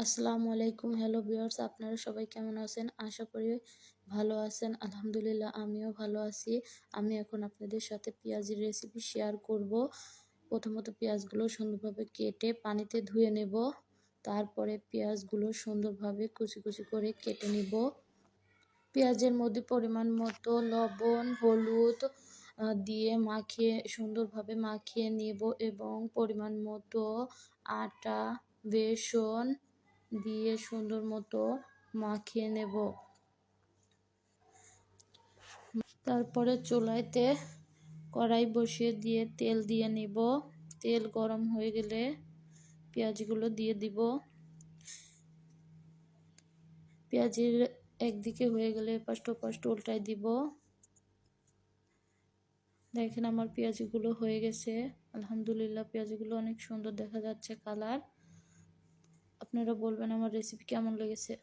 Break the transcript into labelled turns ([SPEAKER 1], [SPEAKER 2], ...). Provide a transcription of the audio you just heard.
[SPEAKER 1] আসসালামু আলাইকুম। Hello viewers, আপনারা সবাই কেমন আছেন? আশা করি ভালো আছেন। আলহামদুলিল্লাহ আমিও ভালো আছি। আমি এখন আপনাদের সাথে পেঁয়াজের রেসিপি শেয়ার করব। প্রথমত পেঁয়াজগুলো সুন্দরভাবে কেটে পানিতে ধুয়ে নেব। তারপরে পেঁয়াজগুলো সুন্দরভাবে কুচি কুচি করে কেটে নেব। পেঁয়াজের মধ্যে পরিমাণ মতো লবণ, হলুদ দিয়ে সুন্দরভাবে মাখিয়ে নেব এবং পরিমাণ মতো আটা, বেসন দিয়ে সুন্দর মতো মাখিয়ে নেব। তারপরে চুলাইতে কড়াই বসিয়ে দিয়ে তেল দিয়ে নিব। তেল গরম হয়ে গেলে পেঁয়াজগুলো দিয়ে দিব। পেঁয়াজের একদিকে হয়ে গেলে এপাশ ওপাশ উল্টাই দিব। দেখেন আমার পেঁয়াজগুলো হয়ে গেছে। আলহামদুলিল্লাহ পেঁয়াজগুলো অনেক সুন্দর দেখা যাচ্ছে কালার। আপনারা বলবেন আমার রেসিপি কেমন লেগেছে।